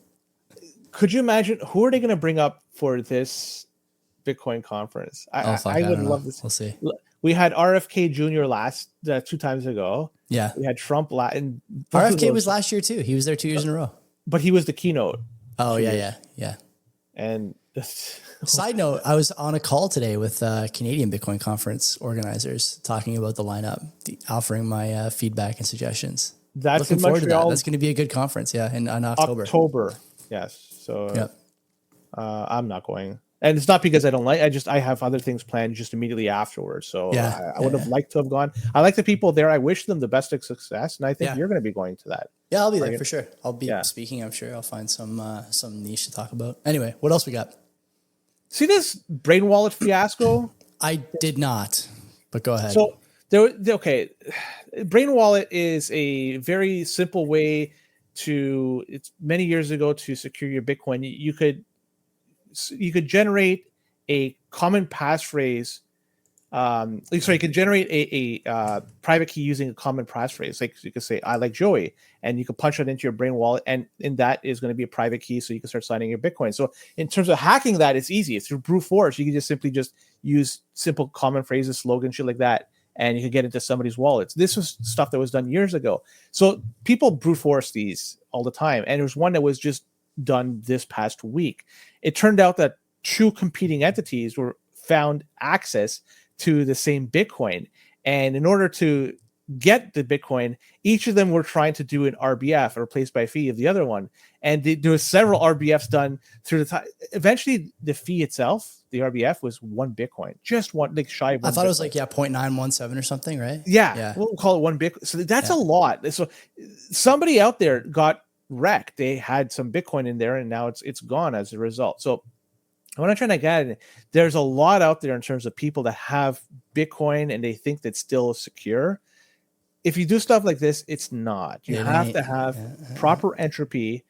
Could you imagine who are they going to bring up for this Bitcoin conference? I would love this. We'll see. We had RFK Jr. 2 times ago. Yeah. We had Trump. And RFK was last year too. He was there 2 years in a row. But he was the keynote. Oh, yeah. And side note, I was on a call today with Canadian Bitcoin conference organizers talking about the lineup, offering my feedback and suggestions. Looking forward to that. That's going to be a good conference. Yeah. In October. Yes. So I'm not going. And it's not because I don't like. I have other things planned just immediately afterwards. So I would have liked to have gone. I like the people there. I wish them the best of success, and I think you're going to be going to that. Yeah, I'll be there for sure. I'll be speaking. I'm sure I'll find some niche to talk about. Anyway, what else we got? See this brain wallet fiasco? I did not, but go ahead. So brain wallet is a very simple way to. It's many years ago to secure your Bitcoin. You could generate a common passphrase. You could generate a private key using a common passphrase. Like you could say, "I like Joey," and you can punch it into your brain wallet, and in that is going to be a private key, so you can start signing your Bitcoin. So in terms of hacking that, it's easy. It's through brute force. You can just simply use simple common phrases, slogans, shit like that, and you can get into somebody's wallets. This was stuff that was done years ago. So people brute force these all the time, and there's one that was just done this past week. It turned out that two competing entities were found access to the same Bitcoin. And in order to get the Bitcoin, each of them were trying to do an RBF, or replace by fee, of the other one. And there was several RBFs done through the time. Eventually, the fee itself, the RBF, was one Bitcoin, just one, like shy of one. I thought Bitcoin. It was like 0.917 or something, right? Yeah. We'll call it one Bitcoin. So that's a lot. So somebody out there got wrecked. They had some Bitcoin in there, and now it's gone as a result. So what I'm trying to get at, there's a lot out there in terms of people that have Bitcoin and they think that's still secure. If you do stuff like this, it's not. You have to have proper entropy,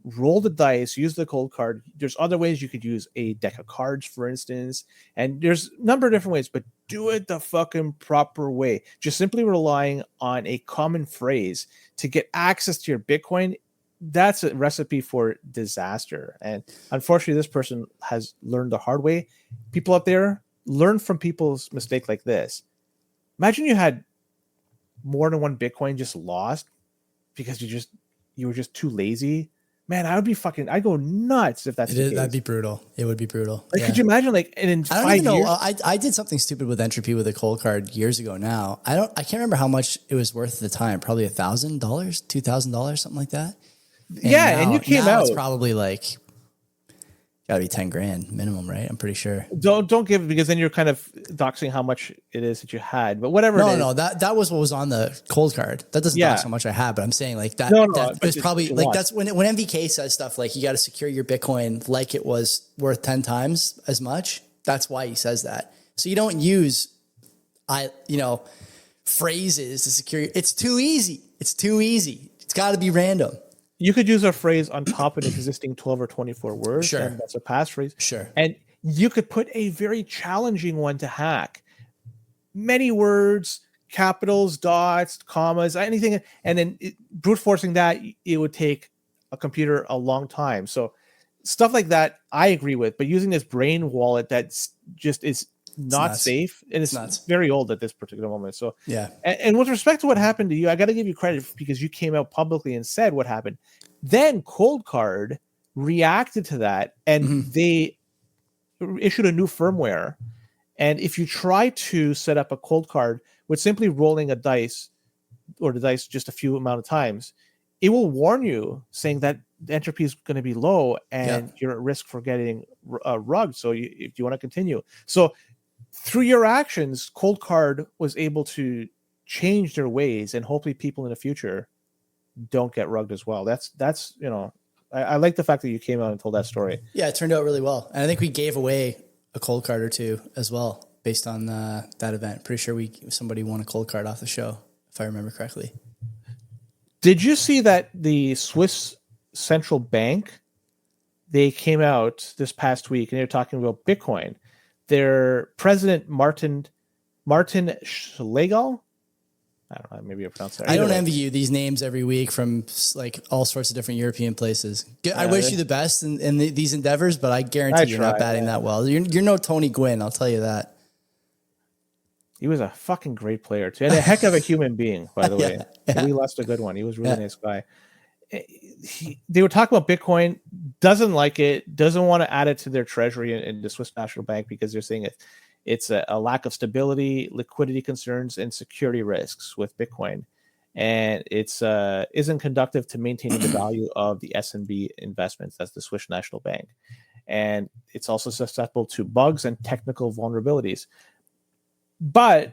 roll the dice, use the cold card. There's other ways you could use a deck of cards, for instance, and there's a number of different ways, but do it the fucking proper way. Just simply relying on a common phrase to get access to your Bitcoin, that's a recipe for disaster. And unfortunately, this person has learned the hard way. People out there, learn from people's mistake like this. Imagine you had more than one Bitcoin just lost because you were just too lazy. Man, I'd go nuts if that's the case. That'd be brutal. It would be brutal. Like, could you imagine, like, and in 5 years? I don't even know. I did something stupid with entropy with a cold card years ago now. I can't remember how much it was worth at the time. Probably $1,000, $2,000, something like that. And you came out. It's probably like gotta be 10 grand minimum, right? I'm pretty sure. Don't give it, because then you're kind of doxing how much it is that you had. But whatever. No, that was what was on the cold card. That doesn't dox how much I had, but I'm saying like that. That was probably like that's when MVK says stuff like you got to secure your Bitcoin like it was worth 10 times as much. That's why he says that. So you don't use phrases to secure. It's too easy. It's got to be random. You could use a phrase on top of an existing 12 or 24 words. Sure. And that's a passphrase. Sure. And you could put a very challenging one to hack. Many words, capitals, dots, commas, anything. And then brute forcing that, it would take a computer a long time. So stuff like that, I agree with. But using this brain wallet that's just is not safe, and it's very old at this particular moment. So yeah. And with respect to what happened to you, I got to give you credit because you came out publicly and said what happened. Then Cold Card reacted to that, and they issued a new firmware. And if you try to set up a Cold Card with simply rolling a dice or the dice just a few amount of times, it will warn you saying that the entropy is going to be low and you're at risk for getting rugged. So if you want to continue. So through your actions, Cold Card was able to change their ways, and hopefully people in the future don't get rugged as well. That's I like the fact that you came out and told that story. Yeah, it turned out really well. And I think we gave away a cold card or two as well based on that event. Pretty sure somebody won a cold card off the show, if I remember correctly. Did you see that the Swiss Central Bank, they came out this past week and they're talking about Bitcoin? Their president, Martin Schlegel, I don't know, maybe I pronounced that. I don't envy you these names every week from like all sorts of different European places. I wish you the best in these endeavors, but I guarantee you're not batting that well. You're no Tony Gwynn, I'll tell you that. He was a fucking great player too, and a heck of a human being, by the way. We lost a good one. He was a really nice guy. They were talking about Bitcoin, doesn't like it, doesn't want to add it to their treasury in the Swiss National Bank because they're saying it's a lack of stability, liquidity concerns, and security risks with Bitcoin. And it's isn't conducive to maintaining the value of the S&B investments. That's the Swiss National Bank. and it's also susceptible to bugs and technical vulnerabilities. But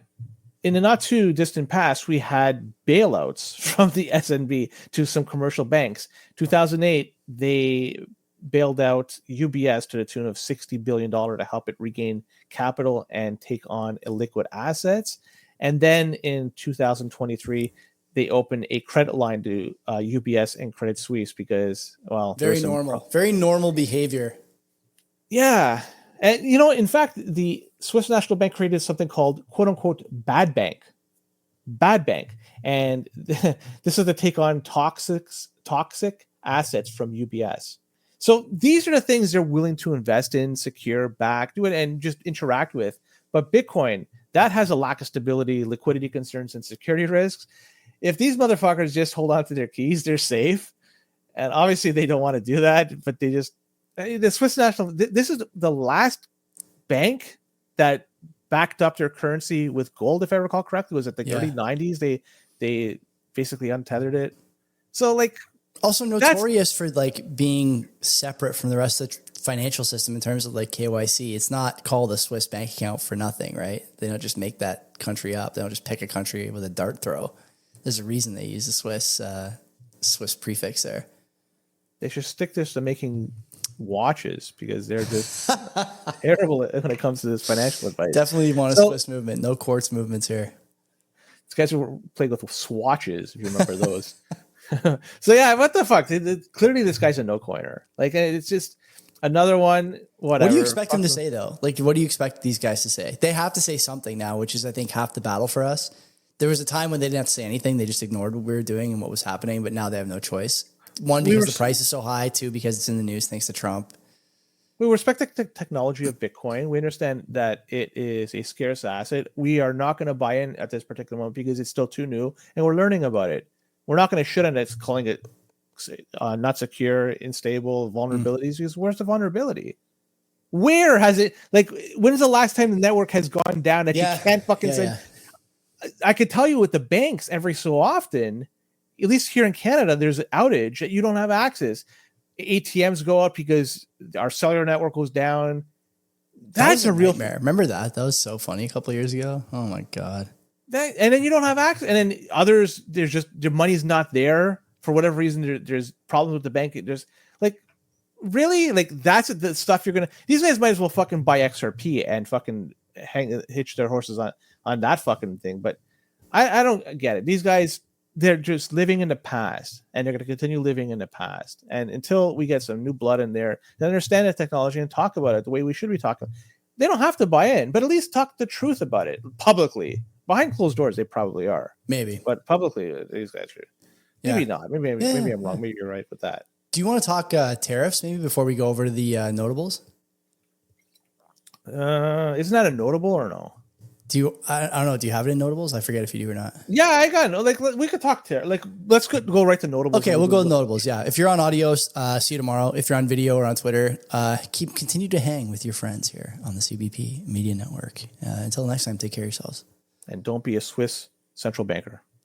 in the not too distant past, we had bailouts from the SNB to some commercial banks. 2008, they bailed out UBS to the tune of $60 billion to help it regain capital and take on illiquid assets. And then in 2023, they opened a credit line to UBS and Credit Suisse because, well, very normal behavior. Yeah. And, you know, in fact, the Swiss National Bank created something called, quote unquote, bad bank. And this is to take on toxic assets from UBS. So these are the things they're willing to invest in, secure, back, do it, and just interact with. But Bitcoin, that has a lack of stability, liquidity concerns, and security risks. If these motherfuckers just hold on to their keys, they're safe. And obviously they don't want to do that, but the Swiss National, this is the last bank that backed up their currency with gold, if I recall correctly. It was at the early 90s. They basically untethered it. So like, also notorious for like being separate from the rest of the financial system in terms of like KYC. It's not called a Swiss bank account for nothing, right? They don't just make that country up. They don't just pick a country with a dart throw. There's a reason they use the Swiss prefix there. They should stick this to making watches because they're just terrible when it comes to this financial advice. Definitely want a Swiss movement. No quartz movements here. These guys were playing with swatches, if you remember those. So yeah, what the fuck? Clearly, this guy's a no coiner. Like, it's just another one. Whatever. What do you expect them to say though? Like, what do you expect these guys to say? They have to say something now, which is, I think, half the battle for us. There was a time when they didn't have to say anything; they just ignored what we were doing and what was happening. But now they have no choice. One, because the price is so high. Two, because it's in the news thanks to Trump. We respect the technology of Bitcoin. We understand that it is a scarce asset. We are not going to buy in at this particular moment because it's still too new and we're learning about it. We're not going to shit on it, calling it not secure, unstable, vulnerabilities. Because where's the vulnerability? Where has it? Like, when's the last time the network has gone down that you can't fucking say? Yeah. I could tell you with the banks every so often, at least here in Canada, there's an outage that you don't have access. ATMs go up because our cellular network goes down. That's a real nightmare. Remember that? That was so funny a couple of years ago. Oh my God. And then you don't have access. And then others, there's just, their money's not there for whatever reason. There's problems with the bank. There's like, really? Like, that's the stuff you're going to, these guys might as well fucking buy XRP and fucking hitch their horses on that fucking thing. But I don't get it. These guys, they're just living in the past and they're going to continue living in the past. And until we get some new blood in there that understand the technology and talk about it the way we should be talking, they don't have to buy in, but at least talk the truth about it publicly. Behind closed doors, they probably are. Maybe. But publicly, these guys are. Maybe not. Maybe I'm wrong. Maybe you're right with that. Do you want to talk tariffs maybe before we go over to the notables? Isn't that a notable or no? Do you? I don't know. Do you have it in notables? I forget if you do or not. Yeah, I got it. Like, we could talk to like. Let's go right to notables. Okay, we'll go to notables. Yeah, if you're on audio, see you tomorrow. If you're on video or on Twitter, continue to hang with your friends here on the CBP Media Network. Until next time, take care of yourselves. And don't be a Swiss central banker.